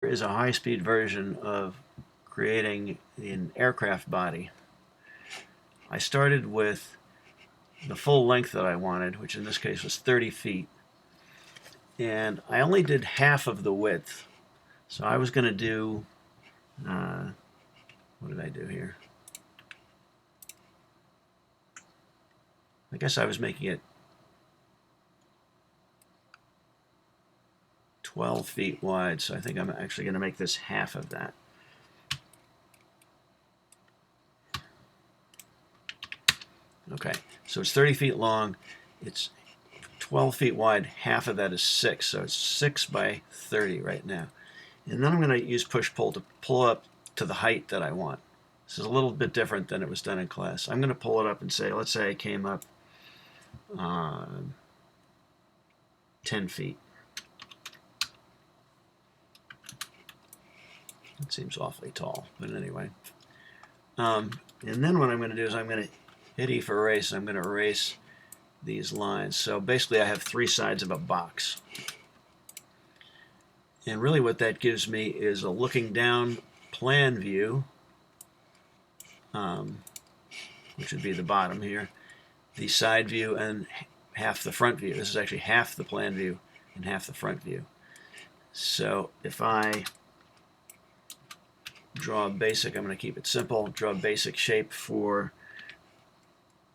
Is a high-speed version of creating an aircraft body. I started with the full length that I wanted, which in this case was 30 feet, and I only did half of the width. So I was going to do, what did I do here? I guess I was making it 12 feet wide, so I think I'm actually going to make this half of that. Okay, so it's 30 feet long, it's 12 feet wide, half of that is 6, so it's 6 by 30 right now. And then I'm going to use push-pull to pull up to the height that I want. This is a little bit different than it was done in class. I'm going to pull it up and say, let's say I came up 10 feet. That seems awfully tall, but anyway. And then what I'm going to do is I'm going to hit E for erase, and I'm going to erase these lines. So basically I have 3 sides of a box. And really what that gives me is a looking down plan view, which would be the bottom here, the side view, and half the front view. This is actually half the plan view and half the front view. So if I draw a basic, I'm going to keep it simple, draw a basic shape for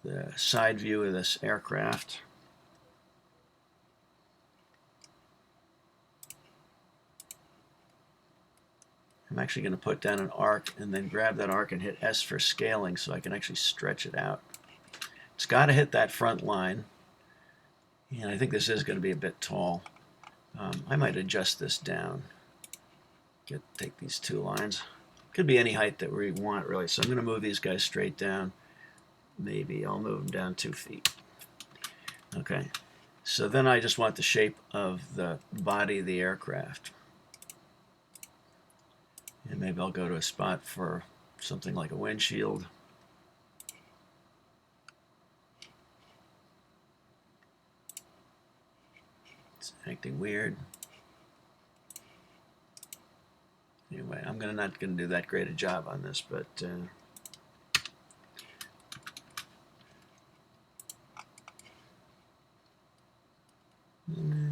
the side view of this aircraft. I'm actually going to put down an arc and then grab that arc and hit S for scaling so I can actually stretch it out. It's got to hit that front line, and I think this is going to be a bit tall. I might adjust this down. Take these 2 lines. Could be any height that we want, really. So I'm going to move these guys straight down. Maybe I'll move them down 2 feet. Okay. So then I just want the shape of the body of the aircraft. And maybe I'll go to a spot for something like a windshield. It's acting weird. Anyway, I'm not going to do that great a job on this, but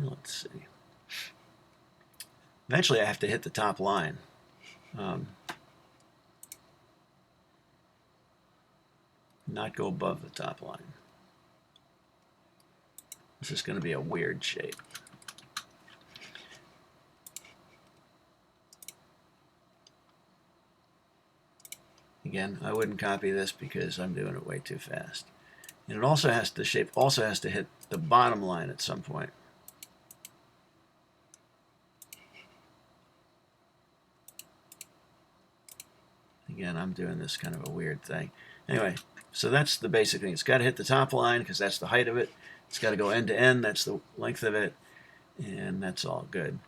let's see. Eventually I have to hit the top line. Not go above the top line. This is going to be a weird shape. Again, I wouldn't copy this because I'm doing it way too fast. And it also has to, the shape also has to hit the bottom line at some point. Again, I'm doing this kind of a weird thing. Anyway, so that's the basic thing. It's got to hit the top line because that's the height of it. It's got to go end to end. That's the length of it. And that's all good.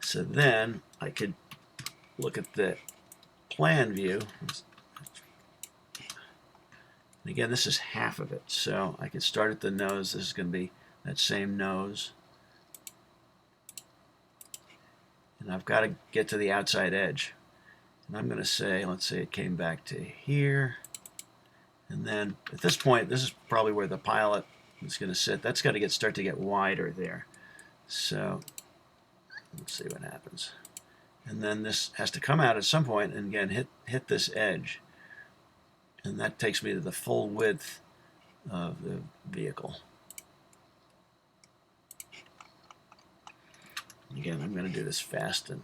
So then I could look at the plan view. And again, this is half of it. So I could start at the nose. This is going to be that same nose. And I've got to get to the outside edge. And I'm going to say, let's say it came back to here. And then at this point, this is probably where the pilot is going to sit. That's got to start to get wider there. So let's see what happens. And then this has to come out at some point and again hit this edge. And that takes me to the full width of the vehicle. Again, I'm going to do this fast and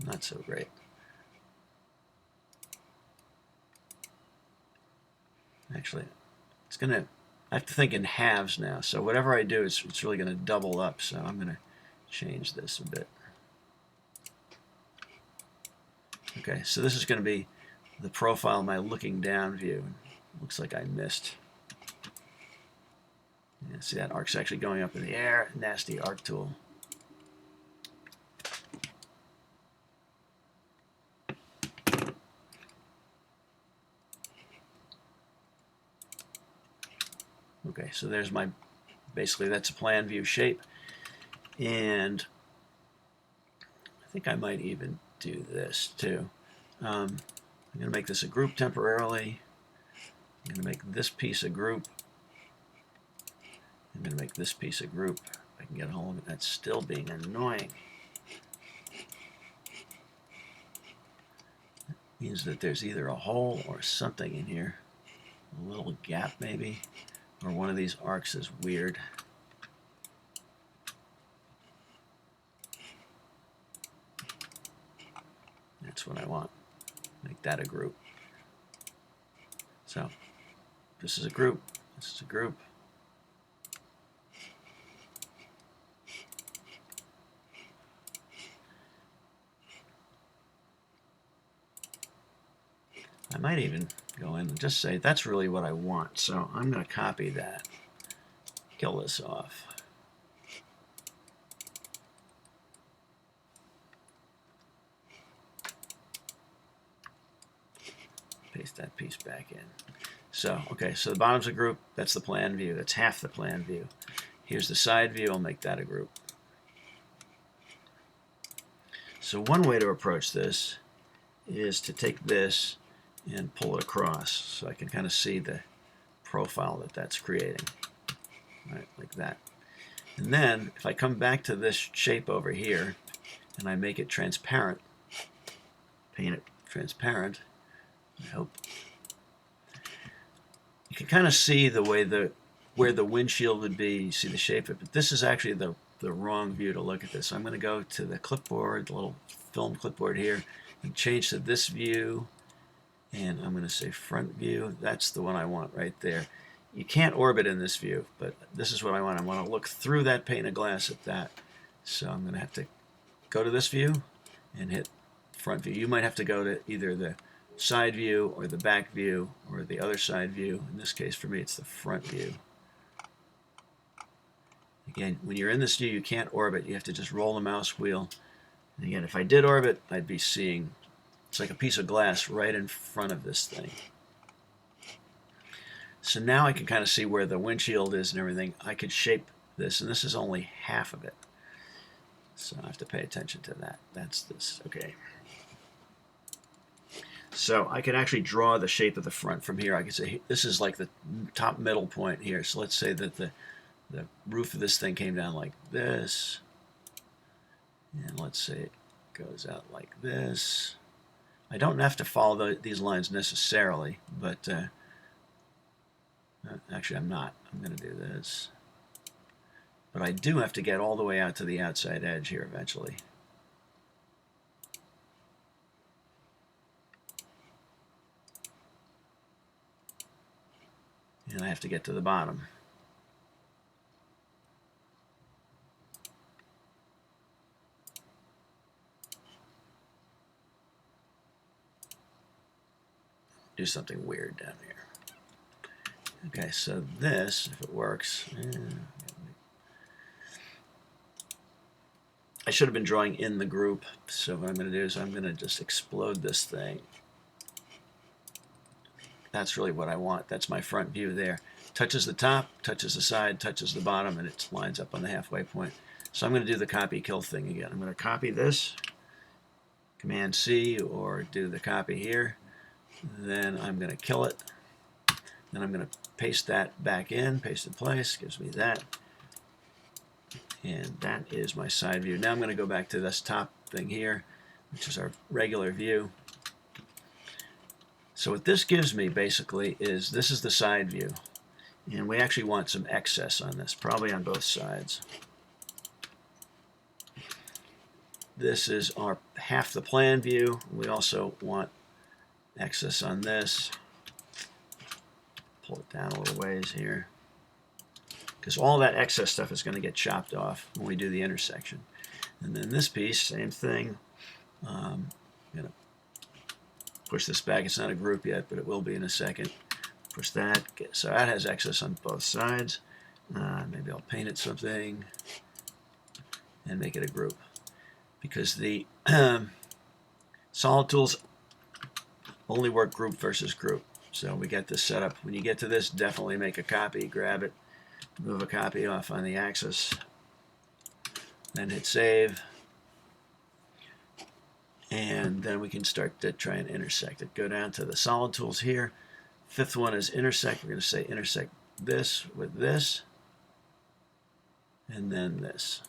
not so great. Actually, it's going to, I have to think in halves now. So whatever I do, it's really going to double up. So I'm going to change this a bit. Okay, so this is going to be the profile of my looking down view. Looks like I missed. Yeah, see that arc's actually going up in the air. Nasty arc tool. Okay, so there's my, basically that's a plan view shape. And think I might even do this too. I'm going to make this a group temporarily. I'm going to make this piece a group. I'm going to make this piece a group. If I can get a hold of it. That's still being annoying. Means that there's either a hole or something in here. A little gap maybe. Or one of these arcs is weird. That's what I want. Make that a group. So, this is a group. This is a group. I might even go in and just say that's really what I want. So I'm going to copy that. Kill this off. Paste that piece back in. So, okay, so the bottom's a group. That's the plan view. That's half the plan view. Here's the side view. I'll make that a group. So one way to approach this is to take this and pull it across so I can kind of see the profile that that's creating. Right, like that. And then if I come back to this shape over here and I make it transparent, paint it transparent, I hope you can kind of see the way where the windshield would be. You see the shape of it, but this is actually the wrong view to look at this. So I'm going to go to the clipboard, the little film clipboard here, and change to this view. And I'm going to say front view. That's the one I want right there. You can't orbit in this view, but this is what I want. I want to look through that pane of glass at that. So I'm going to have to go to this view and hit front view. You might have to go to either the side view or the back view or the other side view. In this case, for me, it's the front view. Again, when you're in this view, you can't orbit. You have to just roll the mouse wheel. And again, if I did orbit, I'd be seeing, it's like a piece of glass right in front of this thing. So now I can kind of see where the windshield is and everything. I could shape this, and this is only half of it. So I have to pay attention to that. That's this, okay. So I can actually draw the shape of the front from here. I can say this is like the top middle point here. So let's say that the roof of this thing came down like this. And let's say it goes out like this. I don't have to follow these lines necessarily, but actually I'm not. I'm going to do this. But I do have to get all the way out to the outside edge here eventually. And I have to get to the bottom. Do something weird down here. Okay, so this, if it works, I should have been drawing in the group. So what I'm going to do is I'm going to just explode this thing. That's really what I want. That's my front view there. Touches the top, touches the side, touches the bottom, and it lines up on the halfway point. So I'm going to do the copy kill thing again. I'm going to copy this, Command C, or do the copy here. Then I'm going to kill it. Then I'm going to paste that back in, paste in place, gives me that. And that is my side view. Now I'm going to go back to this top thing here, which is our regular view. So what this gives me basically is this is the side view. And we actually want some excess on this, probably on both sides. This is our half the plan view. We also want excess on this. Pull it down a little ways here. Because all that excess stuff is going to get chopped off when we do the intersection. And then this piece, same thing. I'm going to push this back. It's not a group yet, but it will be in a second. Push that. So that has excess on both sides. Maybe I'll paint it something and make it a group. Because the solid tools only work group versus group. So we get this set up. When you get to this, definitely make a copy, grab it, move a copy off on the axis, then hit save. And then we can start to try and intersect it. Go down to the solid tools here. Fifth one is intersect. We're going to say intersect this with this, and then this.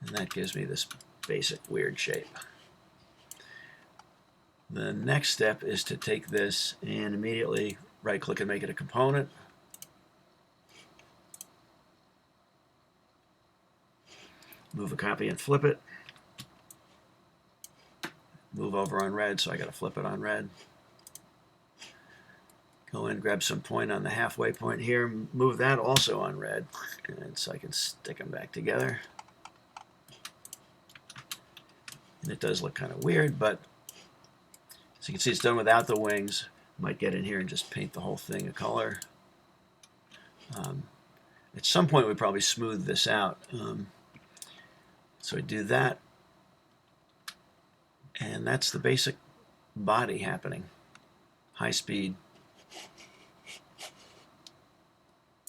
And that gives me this basic weird shape. The next step is to take this and immediately right click and make it a component. Move a copy and flip it. Move over on red, so I got to flip it on red. Go in, grab some point on the halfway point here, move that also on red, and so I can stick them back together. And it does look kind of weird, but as you can see, it's done without the wings. Might get in here and just paint the whole thing a color. At some point, we probably smooth this out. So I do that, and that's the basic body happening. High speed,